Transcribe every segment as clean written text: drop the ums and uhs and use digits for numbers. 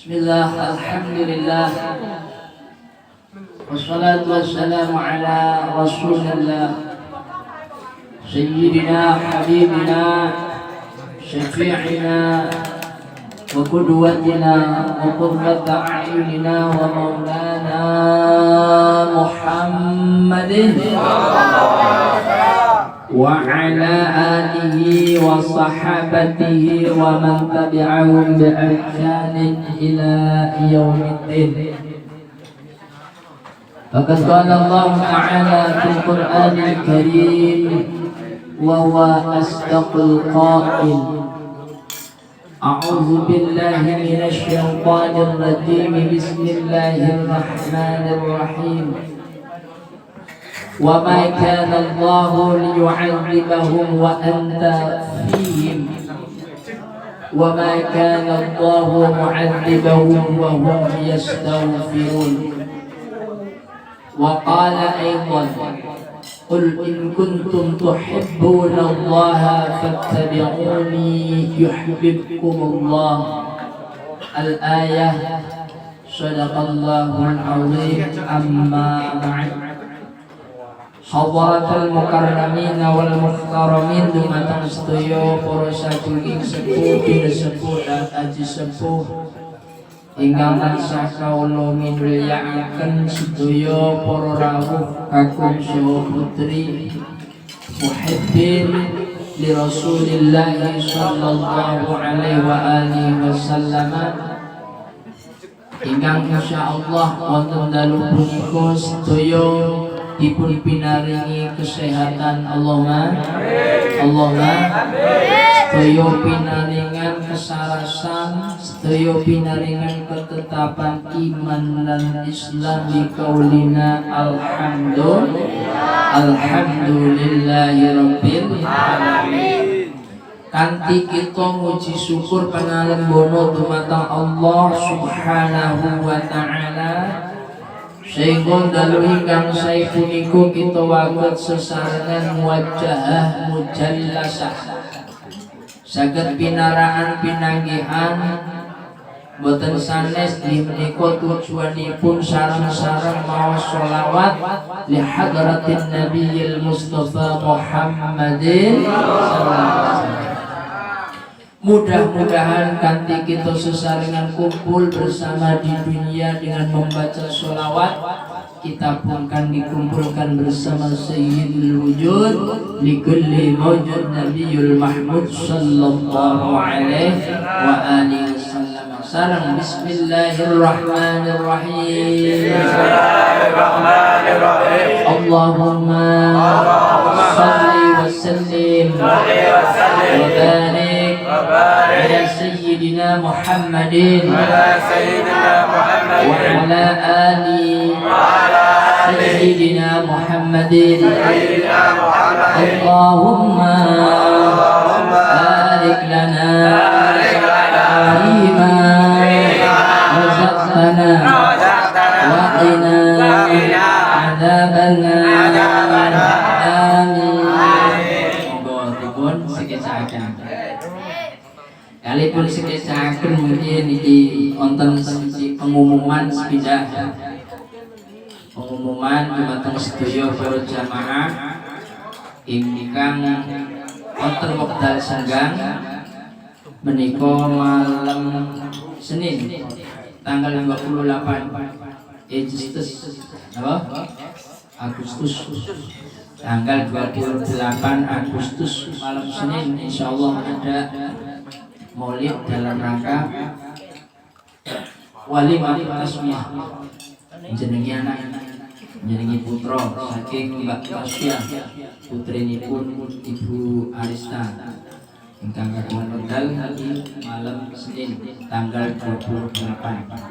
Bismillah, alhamdulillah, wassalatu wassalamu ala rasulillah Sayyidina Habibina Syafi'ina wa qudwatina wa qurrata a'yunina wa maulana Muhammadin wa ala alihi wa sahabatihi wa man tabi'ahum bi ihsanin ila yaumiddin. Faqad qala Allah ta'ala fil Qur'anil Karim wa huwa asdaqul qa'il. A'udzu billahi minasy syaithanir rajim. Bismillahirrahmanirrahim. وَمَا كَانَ اللَّهُ لِيُعَذِّبَهُمْ وَأَنْتَ فِيهِمْ وَمَا كَانَ اللَّهُ مُعَذِّبَهُمْ وَهُمْ يَسْتَغْفِرُونَ. وقال أيضا قل إن كنتم تحبون الله فاتبعوني يحببكم الله. الآية. صدق الله العظيم. أما بعد. Hadaratul mukarramin wal muhtaramin, dumateng sedaya para sadurunging sepuh, bina sepuh dan aji sepuh ingkang tansah kawula milyakaken sedaya para rawuh kakung saha putri muhibbin li Rasulillah sallallahu alaihi wa alihi wasallam ingkang insyaallah wonten dalu punika sedaya dipun pinaringi kesehatan. Allahumma sedaya pinaringan kesarasan, sedaya pinaringan ketetapan iman dan Islam di kaulina alhamdulillahirabbil alamin. Kanthi kita muji syukur pangalembono dumateng Allah Subhanahu wa taala sehingga dalu ingkang sae punika kita waget sesarengan muwajjahah mujallasah saged pinaraan pinanggihan boten sanes di menika tujuanipun sareng-sareng maos sholawat li hadratin nabiyil mustafa Muhammadin sallallahu alaihi wasallam. Mudah-mudahan kanthi kita sesarengan kumpul bersama di dunia dengan membaca sholawat, kita pun akan dikumpulkan bersama Sayyidul Wujud li kulli mawjud Nabiyul Mahmud sallallahu alaihi wa alihi wasallam. Sareng bismillahirrahmanirrahim. Bismillahirrahmanirrahim. Allahumma salli wa sallim wa barik ala Sayyidina Muhammadin wa ala ali Sayyidina Muhammadin. Allahumma barik lana fima razaqtana wa qina adzabannar. Amin. Monggo dipun siksaken. Kalipun siksaken mungkin iki wonten pengumuman sepidah. Pengumuman dumateng sedaya para jamaah ingkang wonten wekdal senggang menika malam Senin tanggal 28 Agustus tanggal 28 Agustus malam Senin insyaallah ada maulid dalam rangka walimah tasmiyah jenengi anak jenengi putra saking Mbak Tasfiah putrinipun Ibu Arista ingkang kagungan wekdal di malam Senin tanggal 28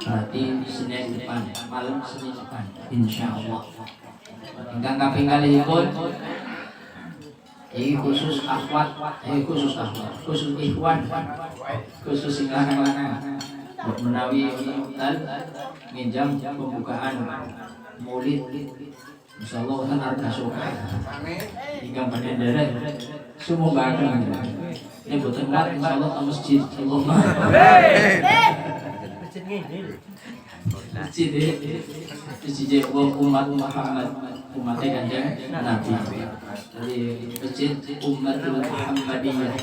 berarti Senin depan malam Senin depan insyaallah. Ingkang kaping kalihipun ini khusus akhwat, khusus ikhwan, khusus ingkang lanang menawi wekdal minjam pembukaan maulid insyaallah kan harga suka ingkang badhe nderek sumanggaken ini boten kuat insyaallah ke masjid Allahumma Masjid umat Muhammad, umatnya Kanjeng Nabi. Jadi masjid umat Muhammadiyah.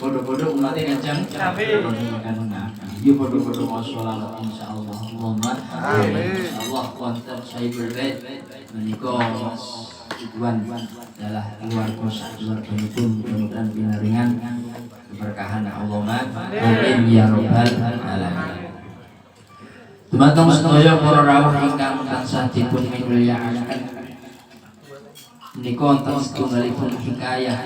Bodoh-bodoh umatnya Kanjeng Nabi. Yuk bodoh-bodoh mau sholawat insyaallah. Allahumma insyaallah konten saya berbeda menikah Mas Ridwan adalah keluarga pun mudah-mudahan pinaringan keberkahan Allahumma amin ya rabbal alamin. Dumateng sedaya para rawuh ingkang tansah dipun mimulyakaken menika wonten setunggalipun hikayah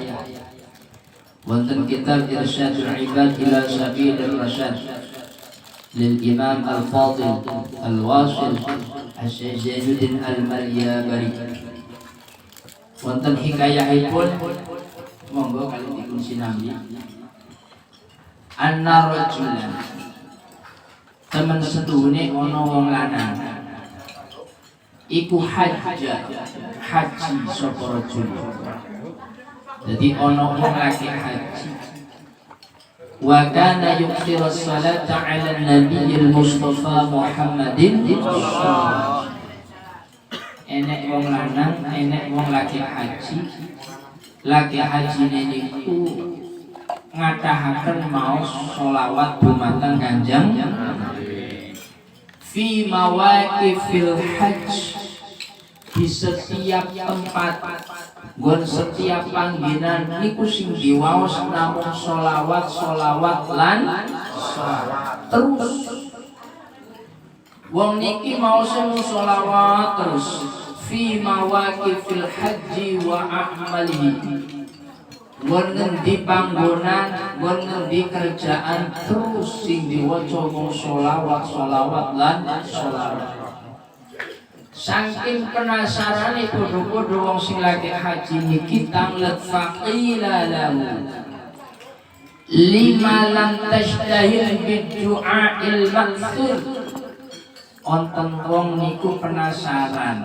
wonten kitab Irsyadul Ibad ila Sabilir Rasyad lil Imam Al-Fadil Al-Wasil Asy-Syaikh Zainuddin Al-Maryabari. Wonten hikayahipun monggo kali dipun sinambi. Anna rajulan temen setuhune ana wong lanang iku haji sapa rajul. Dadi ana wong laki haji wa kana yuqtiru sholata 'ala nabiyil mustafa Muhammadin. Enek wong lanang, enek wong laki haji. Laki hajine niku ngatahaken maos sholawat dumateng Kanjeng fi mawaqifil hajj, di setiap tempat, gon setiap panggenan niku sing diwaos namung sholawat lan sholawat terus. Wong niki maose mung sholawat terus fi mawaqifil hajji wa a'malihi. Gon ngendi panggonan, gon ngendi kerjaan terus sing diwaca mung sholawat lan sholawat. Saking penasarane padha-padha wong sing lagi haji niki tanglet faqila lahu lima lam tashtahil bidu'ail maksud. Onten wong niku penasaran,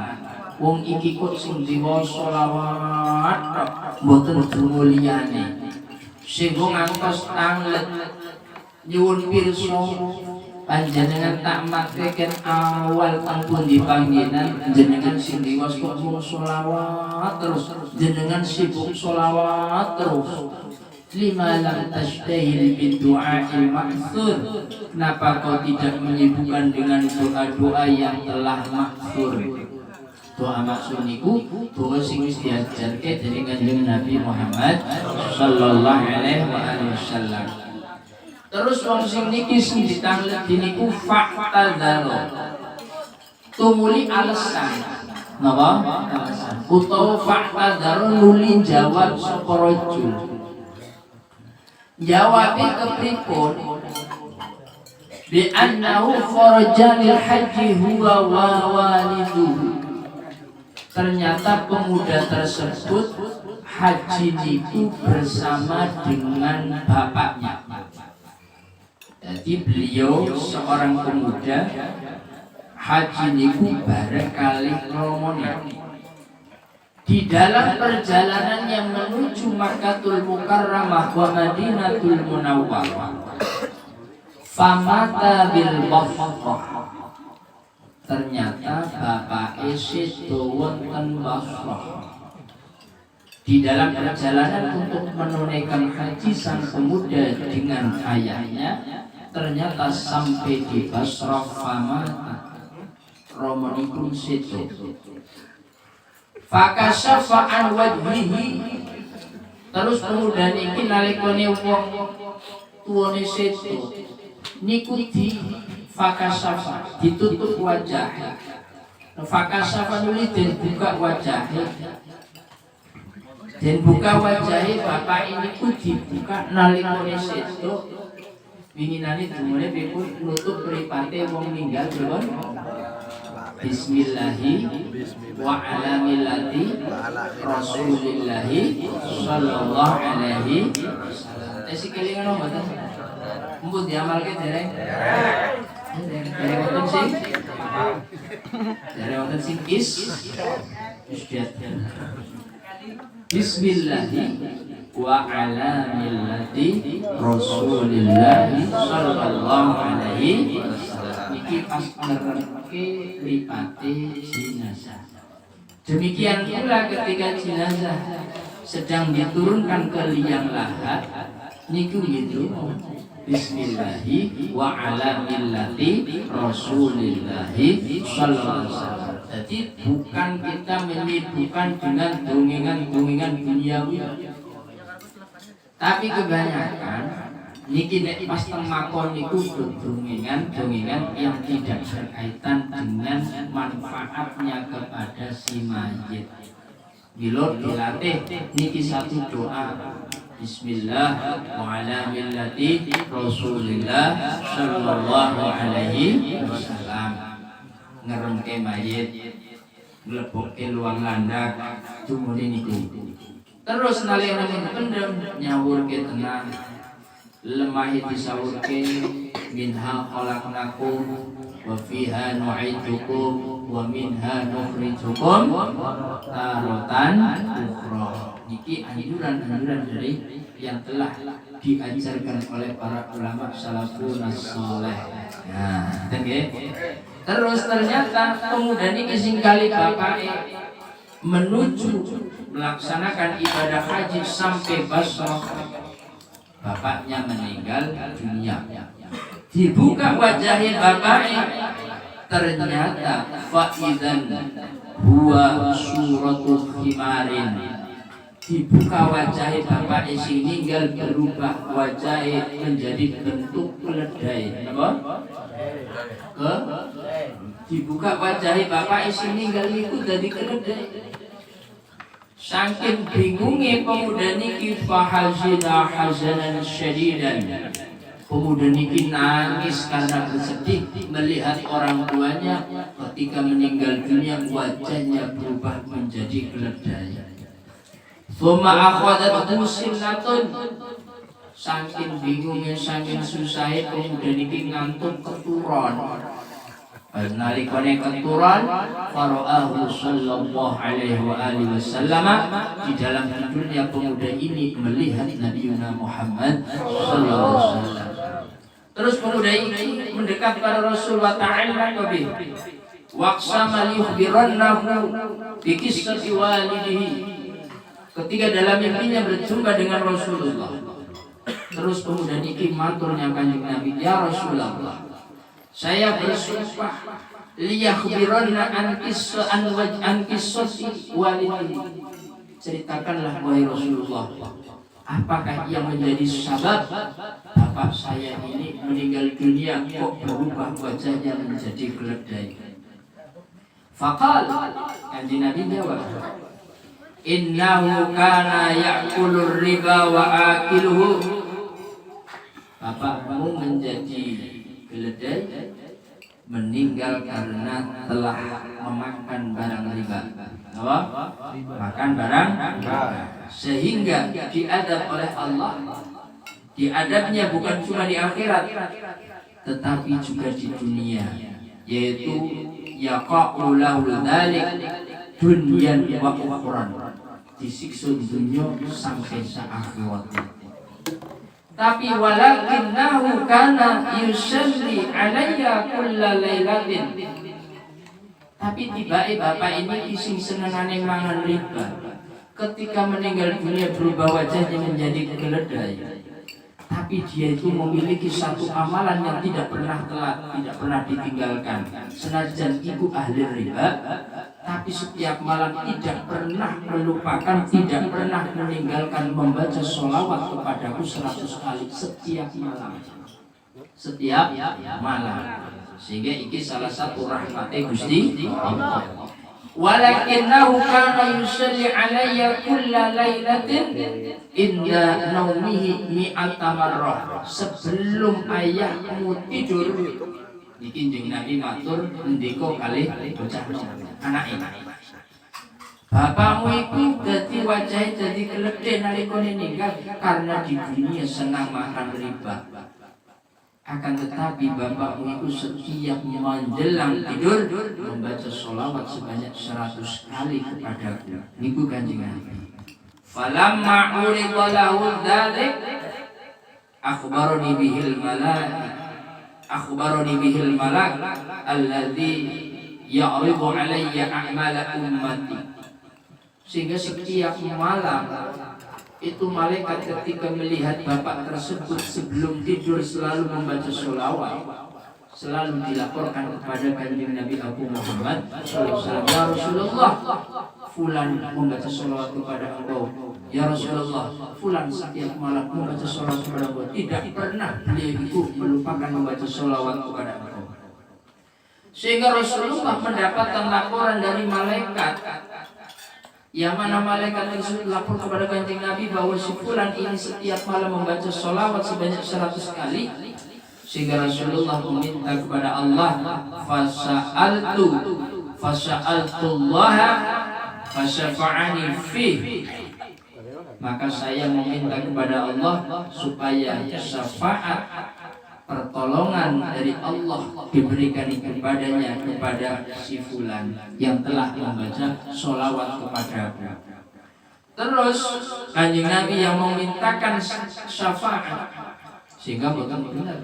wong iki kok sing diwaca sholawat mboten donga liyane sing ngantos tanglet nyuwun pirsa panjenengan tak makreken awal teng pundi panggenan jenengan sing diwaos kok mung sholawat terus, jenengan sibuk sholawat terus. Lima lam tashtahil bidu'ail maksud, kenapa kau tidak menyibukkan dengan doa-doa yang telah maksur? Doa maksud niku doa sing wis diajarke dening Kanjeng Nabi Muhammad sallallahu alaihi wasallam. Terus wong sing niki sing ditanglet niku fa'tadzaro, tumuli alasan napa alasan utawa fa'tadzaro nuli jawab sapa rajul. Jawabe kepripun? Bi annahu farajanil haji huwa wa waliduhu. Ternyata pemuda tersebut haji niku bersama dengan bapaknya. Jadi beliau seorang pemuda haji niku bareng kalih romone. Di dalam perjalanan yang menuju Makkatul Mukarramah wa Madinatul Munawwarah, famata bil Basrah. Ternyata bapak sedo wonten Basrah. Di dalam perjalanan untuk menunaikan haji sang pemuda dengan ayahnya, ternyata sampai di Basrah famata romonipun sedo. Fakasyafa an wajhihi. Terus pemuda niki nalikane wong tuwane sedo niku di fakasyafa ditutup wajah. Fakasyafa nuli den buka wajah. Den buka wajah bapak ini ku dibuka nalikane sedo. Winginane dumune pipun nutup mripate wong ninggal jawon. Bismillahi wa ala millati Rasulillahi sallallahu alaihi wasallam. Esi kelingan mboten? Mbut diamalke dereng? Dereng wonten sing? Dereng wonten sing Bismillahi wa ala millati Rasulillah sallallahu alaihi wasallam. Iki pas ngeremke lipate jenazah. Demikian pula ketika jenazah sedang diturunkan ke liang lahat, niku gitu bismillahi wa ala millati Rasulillahi sallallahu alaihi wasallam. Jadi bukan kita menyibukkan dengan dongengan-dongengan duniawi. Tapi kebanyakan niki nek pas teng makon niku dongengan yang tidak berkaitan dengan manfaatnya kepada si mayit. Bila dilatih niki satu doa Bismillah wa ala millati Rasulillah sallallahu alaihi wasallam. Ngeremke mayit, mlebokke luang landak, tumune niku. Terus nalika pendem nyawurke tenang. Lemahi disawurke minha khalaqnakum wa fiha nu'idukum wa minha nukhrijukum taratan ukhra. Niki anjuran-anjuran dari yang telah diajarkan oleh para ulama salafun saleh. Nah, terus ternyata pemuda niki sing kali bapake menuju melaksanakan ibadah haji sampai Basrah. Bapaknya meninggal dunia. Dibuka wajahnya bapaknya, ternyata fa'idan huwa suratul himarin. Dibuka wajahnya bapaknya si meninggal, berubah wajahnya menjadi bentuk keledai. Apa? Dibuka wajahnya bapaknya si meninggal itu jadi keledai. Saking bingungnya pemuda niki fahazina hazanan syadidan. Pemuda niki nangis karena bersedih melihat orang tuanya ketika meninggal dunia wajahnya berubah menjadi keledai. Thumma akhadat musinnatun. Saking bingungnya, saking susahnya pemuda niki ngantuk keturun. Nalikane keturan faraahu sallallahu alaihi wa alihi wasallam. Di dalam tidurnya pemuda ini melihat Nabi Muhammad sallallahu alaihi wasallam. Terus pemuda ini mendekat pada Rasul wa ta'ala kabih. Waqsama liyukhbirannahu bi qissati walidihi. Ketika dalam mimpinya berjumpa dengan Rasulullah. Terus pemuda ini matur nya Kanjeng Nabi, ya Rasulullah, saya bersumpah liyakhbiranna an qissati walidi. Ceritakanlah wahai Rasulullah, apakah yang menjadi sebab bapak saya ini meninggal dunia kok berubah wajahnya menjadi keledai? Faqal, Kanjeng Nabi jawab, innahu kana ya'kulur riba wa akiluhu. Bapakmu menjadi keledai meninggal karena telah memakan barang riba. Apa? Makan barang riba. Sehingga diadab oleh Allah. Diadabnya bukan cuma di akhirat, tetapi juga di dunia, yaitu yaqa'u lahu dzalik dunyan wa ukhran. Disiksa di dunia sampai akhirat. Tapi walakinnahu kana yusalli alayya kulla lailatin. Tapi tiba-tiba bapak ini ising senengane mangan riba. Ketika meninggal dunia berubah wajahnya menjadi keledai. Tapi dia itu memiliki satu amalan yang tidak pernah telat, tidak pernah ditinggalkan. Senajan ibu ahli riba, tapi setiap malam tidak pernah melupakan, tidak pernah meninggalkan membaca sholawat kepadaku 100 kali setiap malam. Setiap malam. Sehingga ini salah satu rahmatnya Gusti Allah. Walakinnahu kana yusalli alayya kulla lailatin inda naumihi mi'ata marrah. Sebelum ayahmu tidur, iki jeneng Nabi matur ndika kalih bocah anake. Bapakmu itu dadi wajahe dadi keledai nalika ninggal karena di dunia senang makan riba. Akan tetapi bapakmu itu setiap menjelang tidur membaca sholawat sebanyak 100 kali kepadaku. Niku Kanjeng Nabi. Falamma urida lahu dzalik akhbarani bihil malak alladzi ya'ridu alayya a'mala ummati. Sehingga setiap malam itu malaikat ketika melihat bapak tersebut sebelum tidur selalu membaca sholawat, selalu dilaporkan kepada kanjeng Nabi Abu Muhammad SAW. Ya Rasulullah, fulan membaca sholawat kepada engkau. Ya Rasulullah, fulan setiap malam membaca sholawat kepada engkau. Tidak pernah beliau itu melupakan membaca sholawat kepada engkau. Sehingga Rasulullah mendapatkan laporan dari malaikat, yang mana malaikat tersebut lapor kepada kanjeng Nabi bahwa si fulan ini setiap malam membaca sholawat sebanyak 100 kali. Sehingga Rasulullah meminta kepada Allah, fasa'altullah fasyafa'ani fih. Maka saya meminta kepada Allah supaya syafaat pertolongan dari Allah diberikan kepadanya, kepada si fulan yang telah membaca sholawat kepadaku. Terus kanjeng Nabi yang memintakan syafaat, sehingga bukan benar.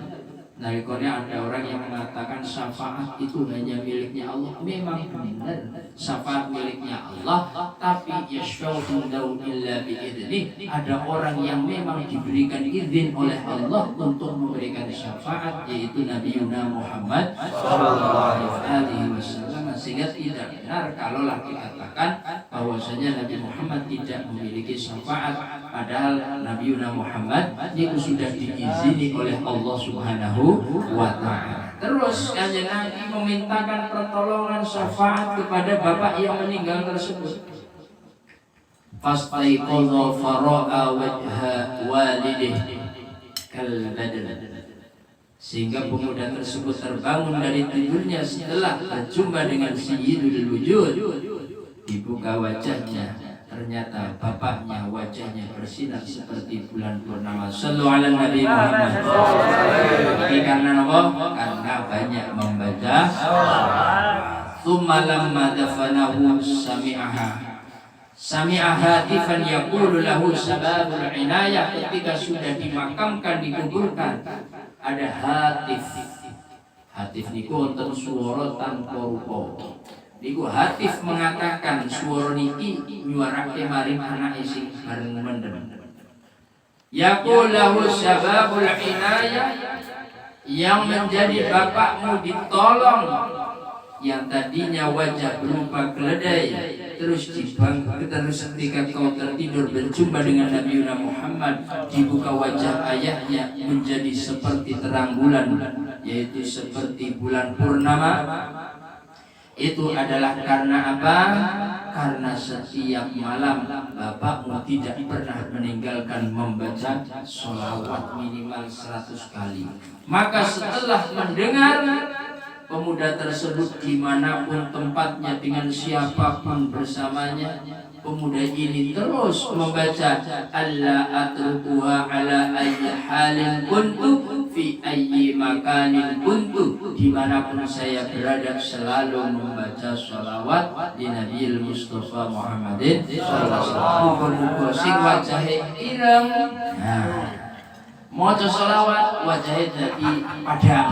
Dari Korea ada orang yang mengatakan syafaat itu hanya miliknya Allah. Memang benar, syafaat miliknya Allah, tapi yashfa'u illa bi'idznih. Ada orang yang memang diberikan izin oleh Allah untuk memberikan syafaat, yaitu Nabi Muhammad sallallahu alaihi wasallam. Sehingga tidak benar kalaulah dikatakan bahwasanya Nabi Muhammad tidak memiliki syafaat, padahal Nabi Muhammad itu sudah diizini oleh Allah Subhanahu wa ta'ala. Terus kanjeng Nabi memintakan pertolongan syafaat kepada bapak yang meninggal tersebut. Fastaiqadha fara'a wajha walidih kal badr. Sehingga pemuda tersebut terbangun dari tidurnya setelah berjumpa dengan Sayyidul Wujud. Dibuka wajahnya, ternyata bapaknya wajahnya bersinar seperti bulan purnama. Shallu ala Nabi Muhammad. Ini karena apa? Karena banyak membaca. Tsumma lamma dafanahu sami'a hatifan yaqulu lahu sababul inayah. Ketika sudah dimakamkan, dikuburkan, ada hatif niku wonten swara tanpa rupa. Niku hatif mengatakan swara niki nyuarake maring anake sing bareng mendem. Yaqul lahu sababul inayah, yang menjadi bapakmu ditolong, yang tadinya wajah berupa keledai, terus ketika kau tertidur berjumpa dengan Nabi Muhammad, dibuka wajah ayahnya menjadi seperti terang bulan, yaitu seperti bulan purnama. Itu adalah karena apa? Karena setiap malam bapakmu tidak pernah meninggalkan membaca sholawat minimal 100 kali. Maka setelah mendengar, pemuda tersebut dimanapun tempatnya dengan siapapun bersamanya, pemuda ini terus membaca alla atrukuha ala ayyi halin kuntu fi ayyi makanin kuntu. Dimanapun saya berada selalu membaca sholawat di Nabi Mustafa Muhammadin sallallahu alaihi wasallam. Sing wajahe ireng, maca sholawat wajahnya jadi padang.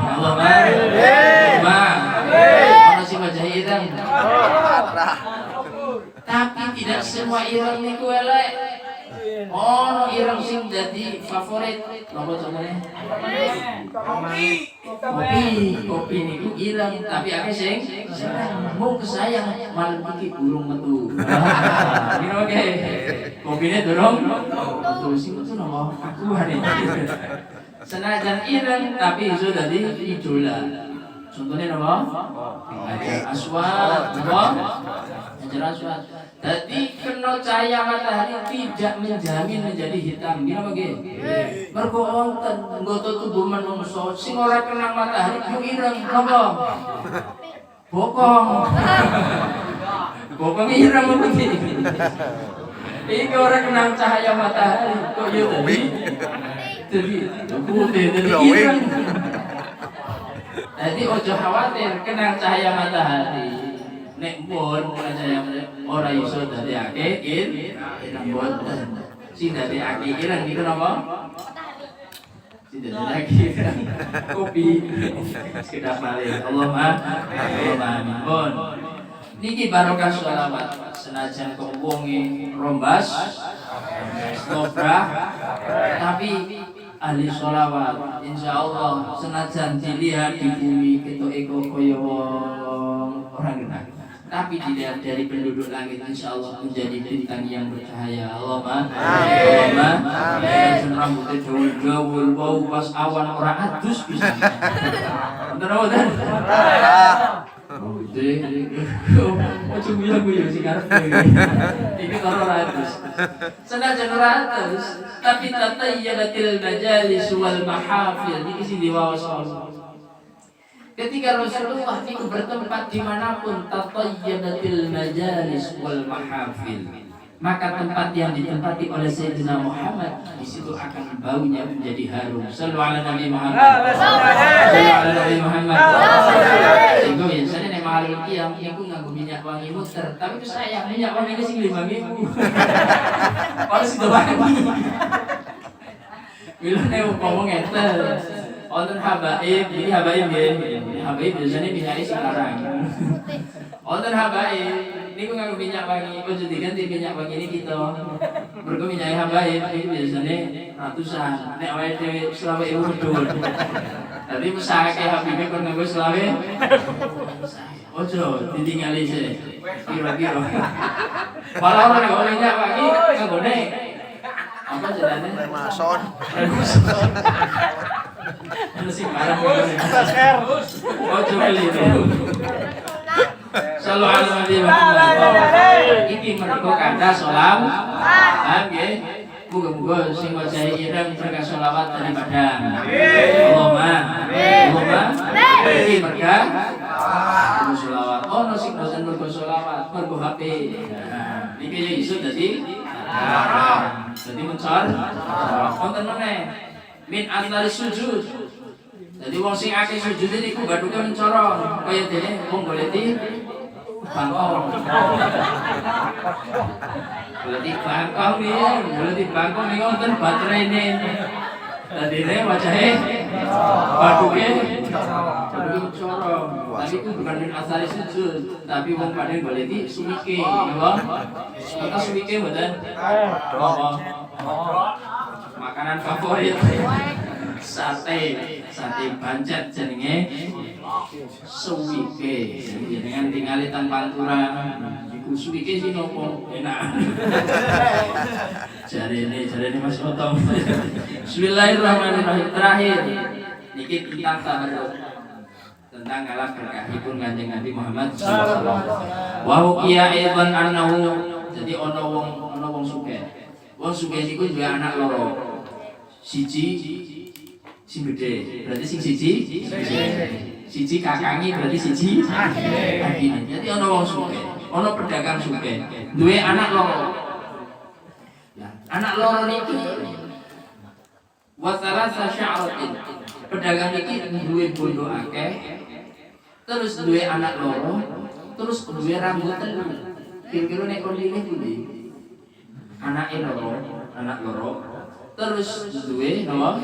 Ono sing wajah ireng. Tapi tidak semua ireng niku elek. Ono ireng sing jadi favorit. Napa contohnya? Kopi niku ireng, tapi akeh sing mau kesayang malam iki burung metu. Ini oke. Kopine durung metu sing metu napa? Aku hari. Senajan ireng tapi sudah di idola. Contohnya apa? Hajar Aswad, Hajar Aswad. Jadi kena cahaya matahari tidak menjamin menjadi hitam. Gimana bagi? Mergo wonten nggoto tubuh manungsa sing ora kena matahari yo ireng apa? Bokong. Bokong ireng apa iki? Iki ora kena cahaya matahari kok yo tadi. Jadi putih jadi ireng. Jadi ojo khawatir kena cahaya matahari. nek pun saya ora iso dadekake ireng boten. Sing dadekake ireng niku napa? Sing dadekake kopi. Sekedap malih. Allahumma amin. Pun. Niki barokah sholawat senajan kok wonge rombas ngobrah tapi ahli sholawat insyaallah senajan dilihat di bumi ketok eko kaya wong orang kenal tapi dilihat dari penduduk langit insyaallah menjadi bintang yang bercahaya. Allahumma amin. Rambutnya dawa-dawa bau pas awan ora adus bisa bener apa ojo guyu-guyu sing karepe. Iki karo ratus. Senajan ratus, tapi tatayyalatil majalis wal mahafil iki sing diwaos. Ketika Rasulullah itu bertempat dimanapun tatayyalatil majalis wal mahafil, maka tempat yang ditempati oleh Sayyidina Muhammad di situ akan baunya menjadi harum. Shallu ala Nabi Muhammad. Shallu ala Nabi Muhammad. Sehingga biasanya nek malih iki yang iku nganggo minyak wangi muter, tapi itu sayang minyak wangi sing 5.000. Kalau sudah wangi. Bila nek umpama ngeten, wonten habaib, jadi habaib nggih. Habaib biasanya minyaknya sing larang. Wonten habaib niku nganggo minyak wangi, ojo diganti minyak wangi ini kita. Mergo minyak habaib iki biasane ratusan. Nek awake dhewe 20.000 medhun. Dadi mesake habibe kon nganggo 20.000. Ojo ditingali sih. Kira-kira. Malah ora nganggo minyak wangi nganggone apa jenenge? Remason. Ana sing barang ngene. Ojo keliru. Shallu ala Nabi Muhammad. Iki mergo kanda salam. Nggih. Muga-muga sing waca ireng merga sholawat daripada. Allahumma. Iki merga sholawat. Ono sing boten mergo sholawat, mergo HP. Niki yo iso dadi dadi mencor. Wonten meneh min asari sujud. Jadi wong sing akeh sujud niku bathuke mencorong kaya dene wong goleti bangkong. Goleti bangkong piye? Goleti bangkong niku wonten baterene. Dadine wajahe bathuke mencorong. Tapi itu bukan min asari sujud, tapi wong padhe goleti suwike, ya. Kata suwike mboten? Makanan favorit. Sate bancet jenenge suwike. Jenengan tingali teng Pantura iku suwike sing nopo enak. Jarene Mas Otong. Bismillahirrahmanirrahim. Terakhir niki tentang tabarruk. Tentang ngalah berkahipun Kanjeng Nabi Muhammad sallallahu alaihi wasallam. Wa hukiya aidan annahu jadi ana wong sugih. Wong sugih niku duwe anak loro. Siji sing gede, berarti sing siji kakangi berarti siji adine. Jadi ana wong sugih, ana pedagang sugih, duwe anak loro. Ya, anak loro niki wa salasa sya'ratin. Pedagang iki duwe bondo akeh, terus duwe anak loro, terus duwe rambut telu. Kira-kira nek kon pilih pundi? Anake loro, anak loro, terus duwe napa?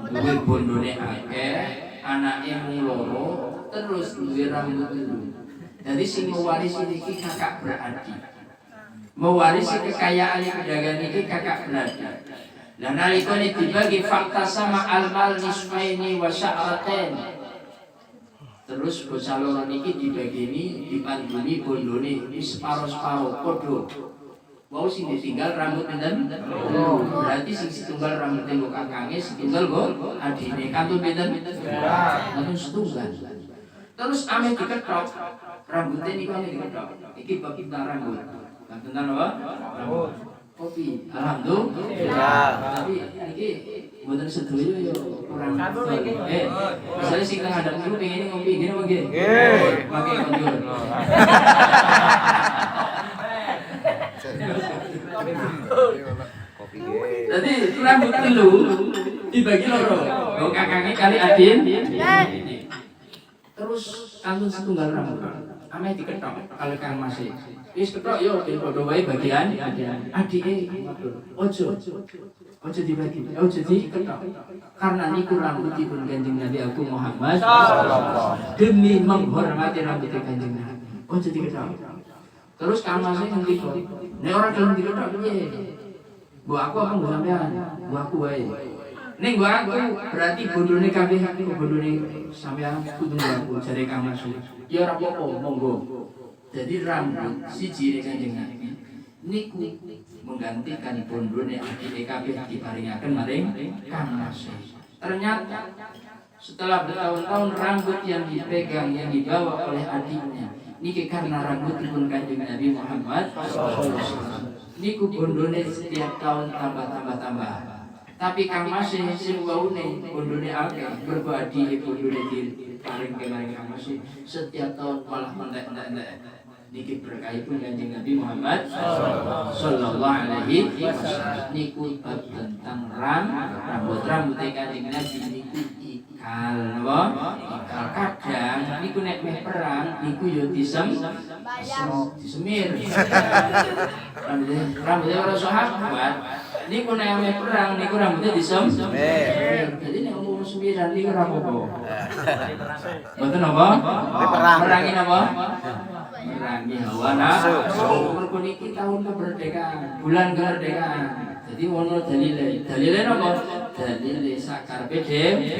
Duwe bondone akeh, anake mung loro, terus duwe rambut telu. Jadi sing mewarisi iki kakak beradik. Mewarisi kekayaan pedagang iki kakak beradik. Lah nalika dibagi fakta sama al-mal nisfaini wa sya'ratain. Terus bocah loro niki dibagini dipanduni bondone iki separo-separo padha. Wau sing ditinggal rambut pinten? Berarti sing setunggal rambut nggo kakange, setunggal nggo adine. Kantun pinten? Kantun setunggal. Terus ame diketok rambutnya niku ame diketok. Iki bab rambut. Kantun apa? Rambut. Kopi, alhamdulillah. Tapi ini buatan sedoyo yo kurang. Misalnya sing tengah ada dulu pengen ngopi gini apa gini? Pakai konjur. Jadi rambut telu dibagi loro. Kakaknya kali adin. Terus kantun setunggal rambut. ame diketok kalau Kang Mas. Wis ketok yo ben padha wae bagian adike. Ojo dibagi, ojo diketok. Karena niku rambutipun Kanjeng Nabi Agung Muhammad demi menghormati rambut Kanjeng Nabi. Ojo diketok. Terus Kang Mas ngendika, nek ora gelem diketok piye? Bu aku apa mbok sampean? Bu aku wae. Ning bu aku berarti bondone kabeh aku bondone sampean kudu aku jare Kang Mas. Ya ora apa-apa, monggo. Jadi rambut siji Kanjeng Nabi niku menggantikan bondone adike kabeh diparingaken maring Kang Mas. Ternyata setelah bertahun-tahun rambut yang dipegang yang dibawa oleh adiknya niki karena rambutipun Kanjeng Nabi Muhammad niku bondone setiap tahun tambah. Tapi Kang Mas sing waune bondone akeh mergo adike bondone diparing maring Kang Mas setiap tahun malah entek-entek. Niki berkahipun Kanjeng Nabi Muhammad sallallahu alaihi wasallam niku bab tentang rambut Kanjeng Nabi niku ikal napa ikal kadang niku nek meh perang niku yo disemir rambutnya ora sahabat niku nek meh perang niku rambutnya disemir jadi nek umum semiran niku ora apa-apa mboten apa perangi napa merangi hawa nafsu. Mergo niki tahun kemerdekaan, bulan kemerdekaan. Jadi ono dalile napa? Dalile sakarepe dhewe.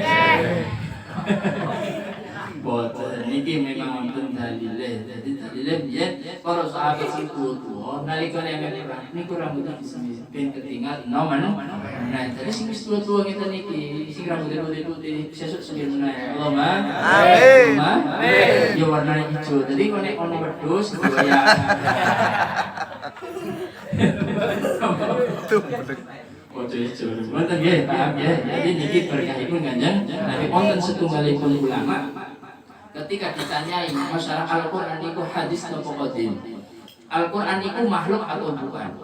Boten niki memang wonten dalile. Jadi dalile biyen para sahabat sing tuwa nalika nek perang niku rambutnya disemir ben ketinggal nomen. Nah, jadi sing wis tuwa-tuwa ngeten niki sing rambutnya putih-putih sesuk semir meneh. Allahumma amin. Ya warnane ijo. Jadi nek ono wedhus goyang. Ojo ijo. Wonten nggih, paham ya. Jadi niki berkahipun Kanjeng Nabi wonten setunggalipun ulama ketika ditanyai masalah Al-Qur'an niku hadis napa qadim. Al-Qur'an niku makhluk atau bukan?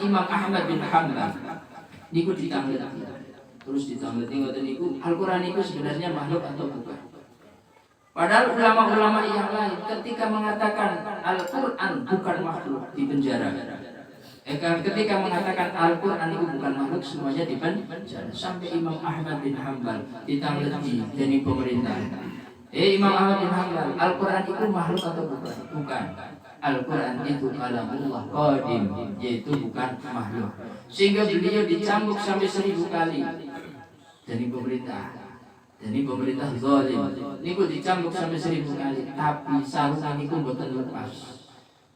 Imam Ahmad bin Hanbal niku ditangleti. Terus ditangleti ngoten niku Al-Qur'an niku sebenarnya makhluk atau bukan? Padahal ulama-ulama yang lain ketika mengatakan Al-Qur'an bukan makhluk di penjara. Ketika mengatakan Al-Qur'an itu bukan makhluk semuanya di penjara. Sampai Imam Ahmad bin Hanbal ditangleti dari pemerintah. Imam Ahmad bin Hanbal, Al-Qur'an itu makhluk atau bukan? Bukan. Al-Qur'an itu kalamullah qadim, yaitu bukan makhluk. Sehingga beliau dicambuk sampai 1000 kali dari pemerintah. Jadi pemerintah zalim niku dicambuk sampai 1000 kali, tapi sarungan niku mboten lepas.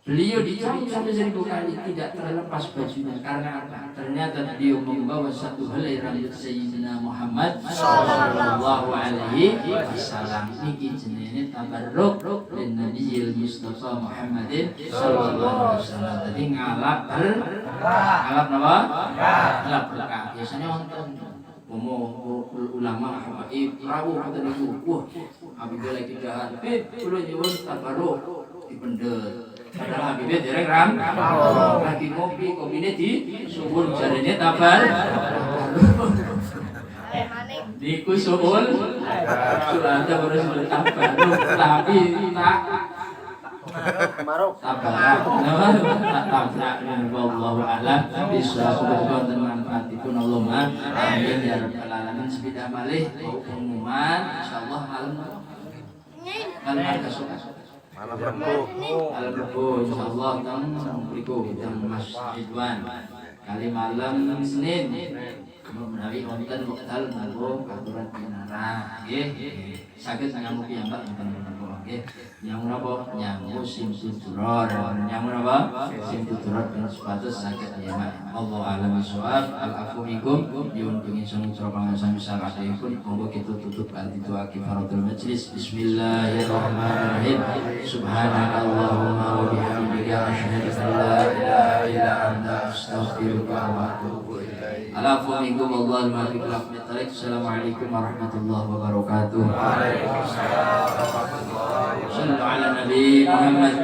Beliau dicambuk sampai 1000 kali tidak terlepas bajunya karena apa? Ternyata beliau membawa satu helai rambut Sayyidina Muhammad sallallahu alaihi wasallam. Niki jenenge tabarruk lin Nabiyil Mustafa Muhammadin sallallahu alaihi wasallam. Jadi ngalap napa? Ngalap berkah. Biasanya wonten ulama habaib rawuh ngoten niku. Wah, Habibie lagi dahan. Kula nyuwun tabarruk dipendet. Padahal Habibie dereng lagi ngopi, kopine di suwun jarene tabar. Niku suwun. Sudah baru sudah tabarruk, tapi tak tabarak wallahu a'lam bishawab. Wonten manfaatipun Allahumma amin ya rabbal alamin. Sepidah malih pengumuman insyaallah malam malam Rebo insyaallah teng mriku teng Mas Ridwan kali malam Senin menawi wonten wekdal kanggo aturan pinara nggih saged nyamuki ambak wonten nggih. Nyamur apa? Nyamur sim tuturor. Nyamur apa? Sim tuturor dan sepatus sakit ya mak. Allah alam bisawab. Al-afu minkum. Diuntungi sunu teropangan sami sakatipun. Monggo kita tutup kanthi doa kifaratul majlis. Bismillahirrahmanirrahim. Subhanakallahumma wa bihamdika asyhadu an la ilaha illa anta astaghfiruka wa atubu ilaik. Al-afu minkum wallahul muwaffiq ila aqwamit thoriq. Assalamualaikum warahmatullahi wabarakatuh. Waalaikumsalam warahmatullahi wabarakatuh. Sallu ala Nabi Muhammad.